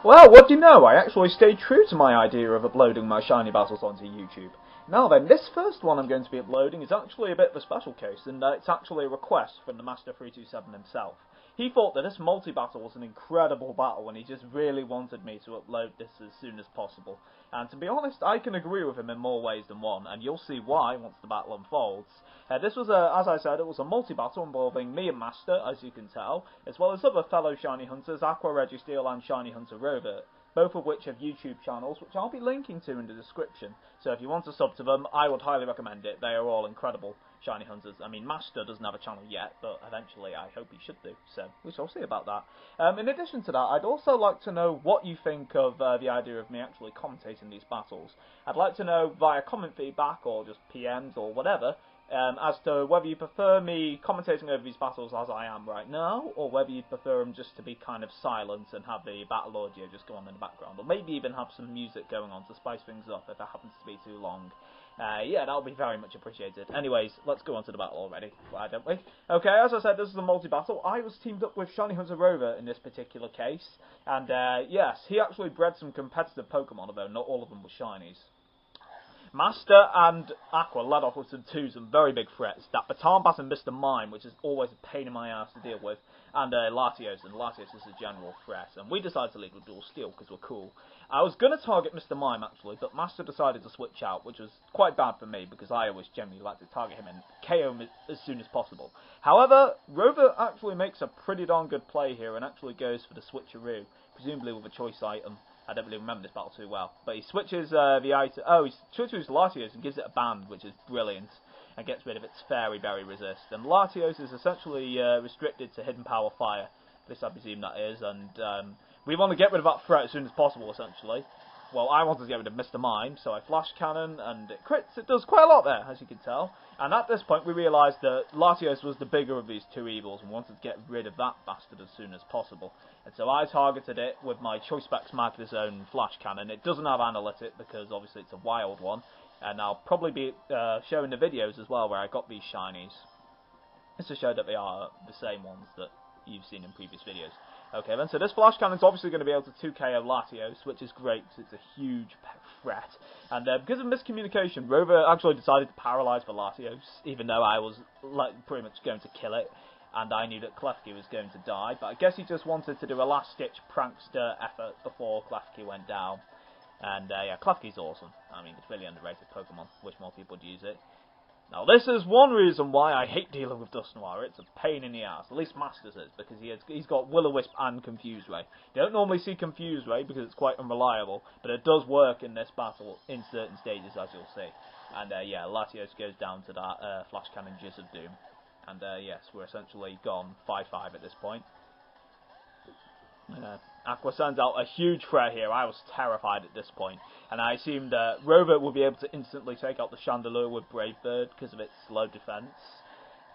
Well, what do you know? I actually stayed true to my idea of uploading my shiny battles onto YouTube. Now then, this first one I'm going to be uploading is actually a bit of a special case, and it's actually a request from TheMaster327 himself. He thought that this multi-battle was an incredible battle, and he just really wanted me to upload this as soon as possible. And to be honest, I can agree with him in more ways than one, and you'll see why once the battle unfolds. This was, as I said, it was a multi-battle involving me and Master, as you can tell, as well as other fellow Shiny Hunters, Aqua Registeel and ShinyHunterRovert, both of which have YouTube channels, which I'll be linking to in the description. So if you want to sub to them, I would highly recommend it. They are all incredible Shiny Hunters. I mean, Master doesn't have a channel yet, but eventually I hope he should do, so we shall see about that. In addition to that, I'd also like to know what you think of the idea of me actually commentating these battles. I'd like to know via comment feedback, or just PMs, or whatever, as to whether you prefer me commentating over these battles as I am right now, or whether you prefer them just to be kind of silent and have the battle audio just go on in the background, or maybe even have some music going on to spice things up if it happens to be too long. Yeah, that would be very much appreciated. Anyways, let's go on to the battle already, why don't we? Okay, as I said, this is a multi-battle. I was teamed up with ShinyHunterRovert in this particular case, and yes, he actually bred some competitive Pokemon, although not all of them were shinies. Master and Aqua led off with some very big threats. That Baton Bat and Mr. Mime, which is always a pain in my ass to deal with, and Latios, and Latios is a general threat. And we decided to lead with Dual Steel because we're cool. I was going to target Mr. Mime actually, but Master decided to switch out, which was quite bad for me because I always generally like to target him and KO him as soon as possible. However, Rover actually makes a pretty darn good play here and actually goes for the switcheroo, presumably with a choice item. I don't really remember this battle too well, but he switches the item. Oh, he switches Latios and gives it a band, which is brilliant, and gets rid of its Fairy Berry resist. And Latios is essentially restricted to Hidden Power Fire. This I presume that is, and we want to get rid of that threat as soon as possible, essentially. Well, I wanted to get rid of Mr. Mime, so I Flash Cannon, and it crits. It does quite a lot there, as you can tell. And at this point, we realised that Latios was the bigger of these two evils, and wanted to get rid of that bastard as soon as possible. And so I targeted it with my Choice Specs Magnezone Flash Cannon. It doesn't have Analytic, because obviously it's a wild one. And I'll probably be showing the videos as well, where I got these shinies. Just to show that they are the same ones that you've seen in previous videos. Okay then, so this Flash Cannon's obviously going to be able to 2KO Latios, which is great because it's a huge threat. And because of miscommunication, Rover actually decided to paralyze the Latios, even though I was pretty much going to kill it, and I knew that Klefki was going to die. But I guess he just wanted to do a last-ditch prankster effort before Klefki went down. And yeah, Klefki's awesome. I mean, it's really underrated Pokemon. Wish more people would use it. Now, this is one reason why I hate dealing with Dusknoir. It's a pain in the ass. At least Masters is, because he's got Will-O-Wisp and Confuse Ray. You don't normally see Confuse Ray because it's quite unreliable, but it does work in this battle in certain stages, as you'll see. And yeah, Latios goes down to that Flash Cannon Jizz of Doom. And yes, we're essentially gone 5-5 at this point. Aqua sends out a huge threat here. I was terrified at this point, and I assumed that Rover would be able to instantly take out the Chandelure with Brave Bird because of its low defense,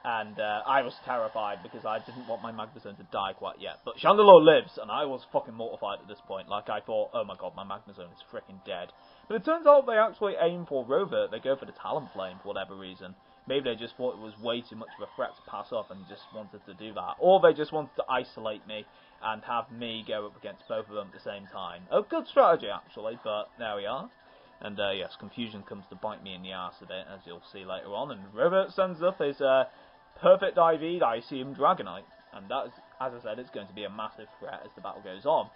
and I was terrified because I didn't want my Magnezone to die quite yet. But Chandelure lives, and I was fucking mortified at this point. Like, I thought, oh my god, my Magnezone is freaking dead. But it turns out they actually aim for Rover. They go for the Talonflame for whatever reason. Maybe they just thought it was way too much of a threat to pass up and just wanted to do that. Or they just wanted to isolate me and have me go up against both of them at the same time. A good strategy, actually, but there we are. And yes, confusion comes to bite me in the arse a bit, as you'll see later on. And Robert sends up his perfect IV, I assume, Dragonite. And that is, as I said, it's going to be a massive threat as the battle goes on.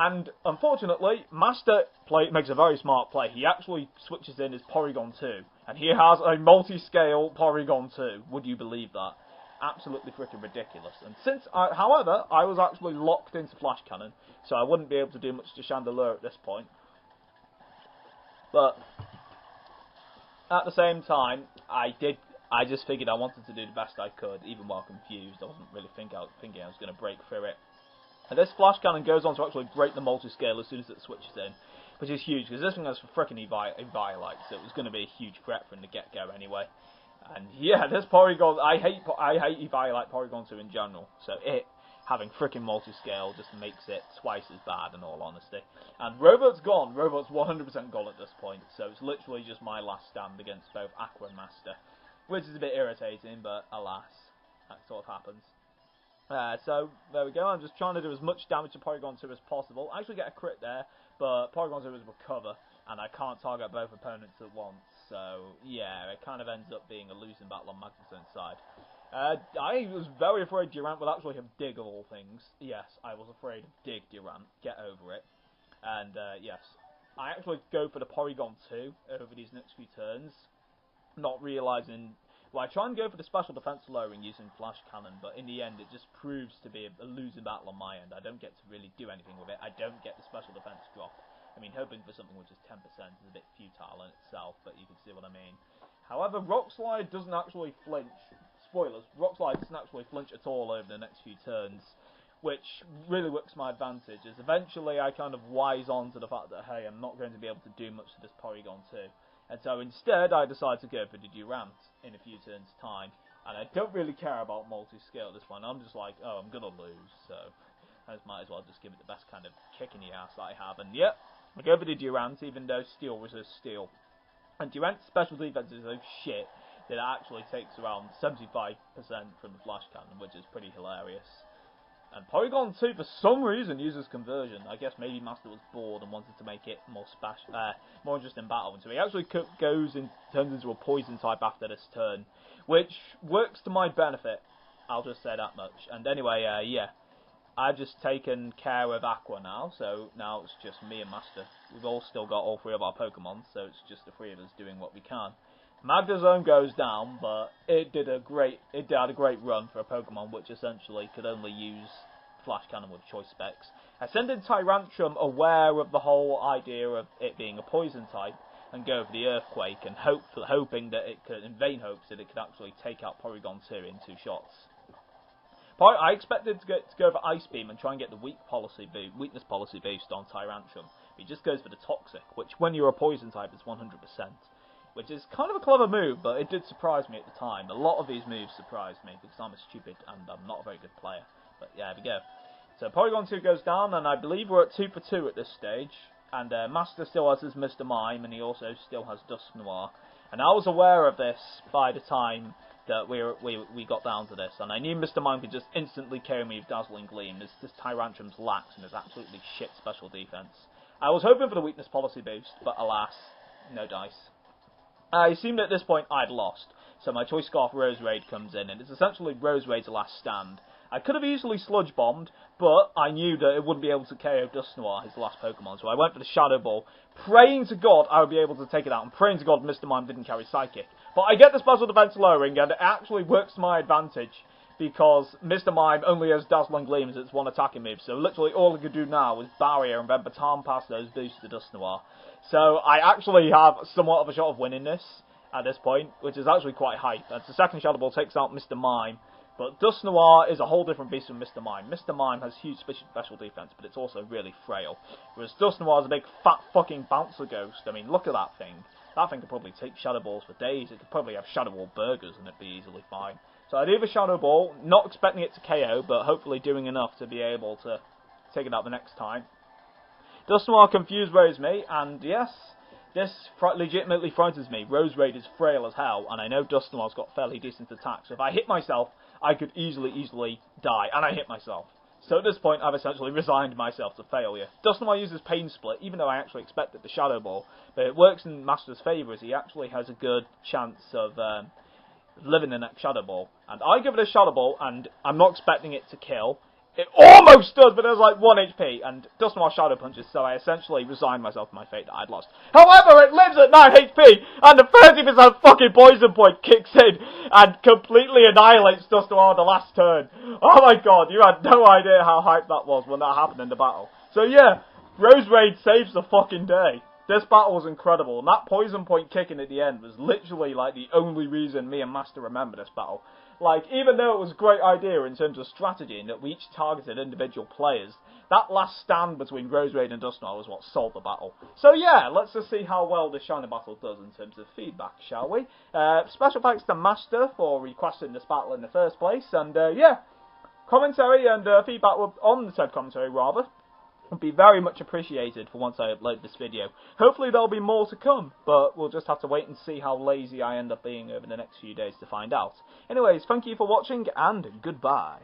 And unfortunately, Master makes a very smart play. He actually switches in his Porygon 2. And he has a multi-scale Porygon 2. Would you believe that? Absolutely freaking ridiculous. And since, however, I was actually locked into Flash Cannon, so I wouldn't be able to do much to Chandelure at this point. But at the same time, I just figured I wanted to do the best I could, even while confused. I wasn't really thinking I was going to break through it. And this Flash Cannon goes on to actually break the multi-scale as soon as it switches in, which is huge, because this thing has freaking Eviolite, so it was going to be a huge threat from the get-go anyway. And yeah, this Porygon, I hate Eviolite Porygon 2 in general, so it having freaking multi-scale just makes it twice as bad, in all honesty. And Robert's gone. Robert's 100% gone at this point, so it's literally just my last stand against both Aqua and Master, which is a bit irritating, but alas, that sort of happens. So there we go, I'm just trying to do as much damage to Porygon 2 as possible. I actually get a crit there, but Porygon 2 is recover, and I can't target both opponents at once. So yeah, it kind of ends up being a losing battle on Magnusson's side. I was very afraid Durant would actually have Dig of all things. Yes, I was afraid of Dig Durant. Get over it. And yes, I actually go for the Porygon 2 over these next few turns, not realising. Well, I try and go for the special defense lowering using Flash Cannon, but in the end it just proves to be a losing battle on my end. I don't get to really do anything with it. I don't get the special defense drop. I mean, hoping for something which is 10% is a bit futile in itself, but you can see what I mean. However, Rock Slide doesn't actually flinch. Spoilers, Rock Slide doesn't actually flinch at all over the next few turns, which really works to my advantage, as eventually I kind of wise on to the fact that, hey, I'm not going to be able to do much to this Porygon 2. And so instead, I decide to go for the Durant in a few turns' time. And I don't really care about multi-scale at this point. I'm just like, oh, I'm going to lose, so I might as well just give it the best kind of kick in the ass that I have. And yep, I go for the Durant, even though Steel resists Steel. And Durant's special defense is so shit that it actually takes around 75% from the Flash Cannon, which is pretty hilarious. And Porygon 2, for some reason, uses Conversion. I guess maybe Master was bored and wanted to make it more more interesting battle. And so he actually turns into a Poison type after this turn, which works to my benefit. I'll just say that much. And anyway, yeah, I've just taken care of Aqua now, so now it's just me and Master. We've all still got all three of our Pokemon, so it's just the three of us doing what we can. Magnezone goes down, but it had a great run for a Pokemon which essentially could only use Flash Cannon with choice specs. I send in Tyrantrum aware of the whole idea of it being a poison type and go for the Earthquake and hoping that it could, in vain hopes that it could actually take out Porygon 2 in 2 shots. I expected to go for Ice Beam and try and get the weakness policy boost on Tyrantrum. He just goes for the Toxic, which when you're a poison type is 100%. Which is kind of a clever move, but it did surprise me at the time. A lot of these moves surprised me, because I'm a stupid and I'm not a very good player. But yeah, there we go. So Porygon 2 goes down, and I believe we're at 2 for 2 at this stage. And Master still has his Mr. Mime, and he also still has Dusknoir. And I was aware of this by the time that we got down to this, and I knew Mr. Mime could just instantly KO me with Dazzling Gleam. This Tyrantrum's lax and is absolutely shit special defense. I was hoping for the weakness policy boost, but alas, no dice. I assumed at this point I'd lost, so my Choice Scarf Rose Raid comes in, and it's essentially Rose Raid's last stand. I could have easily Sludge Bombed, but I knew that it wouldn't be able to KO Dusknoir, his last Pokemon, so I went for the Shadow Ball, praying to God I would be able to take it out, and praying to God Mr. Mime didn't carry Psychic. But I get the special defense lowering, and it actually works to my advantage, because Mr. Mime only has Dazzling Gleam as its one attacking move, so literally all I could do now is Barrier and then Baton Pass those boosts to Dusknoir. So I actually have somewhat of a shot of winning this at this point, which is actually quite hype. And the second Shadow Ball takes out Mr. Mime, but Dusknoir is a whole different beast from Mr. Mime. Mr. Mime has huge special defense, but it's also really frail. Whereas Dusknoir is a big fat fucking bouncer ghost. I mean, look at that thing. That thing could probably take Shadow Balls for days. It could probably have Shadow Ball burgers and it'd be easily fine. So I do the Shadow Ball, not expecting it to KO, but hopefully doing enough to be able to take it out the next time. Dusknoir Confuse Rays me, and yes, this legitimately frightens me. Rose Raid is frail as hell, and I know Dusknoir's got fairly decent attacks, so if I hit myself, I could easily die, and I hit myself. So at this point, I've essentially resigned myself to failure. Dusknoir uses Pain Split, even though I actually expected the Shadow Ball, but it works in Master's favour, as he actually has a good chance of living the next Shadow Ball. And I give it a Shadow Ball, and I'm not expecting it to kill. It almost does, but there's like 1 HP, and Dusknoir Shadow Punches, so I essentially resigned myself to my fate that I'd lost. However, it lives at 9 HP, and the 30% fucking Poison Point kicks in, and completely annihilates Dusknoir on the last turn. Oh my god, you had no idea how hyped that was when that happened in the battle. So yeah, Rose Raid saves the fucking day. This battle was incredible, and that Poison Point kicking at the end was literally like the only reason me and Master remember this battle. Like, even though it was a great idea in terms of strategy and that we each targeted individual players, that last stand between Rose Raid and Dusknoir was what sold the battle. So yeah, let's just see how well this Shiny battle does in terms of feedback, shall we? Special thanks to Master for requesting this battle in the first place, and yeah, commentary and feedback on the said commentary, rather, would be very much appreciated for once I upload this video. Hopefully there'll be more to come, but we'll just have to wait and see how lazy I end up being over the next few days to find out. Anyways, thank you for watching, and goodbye.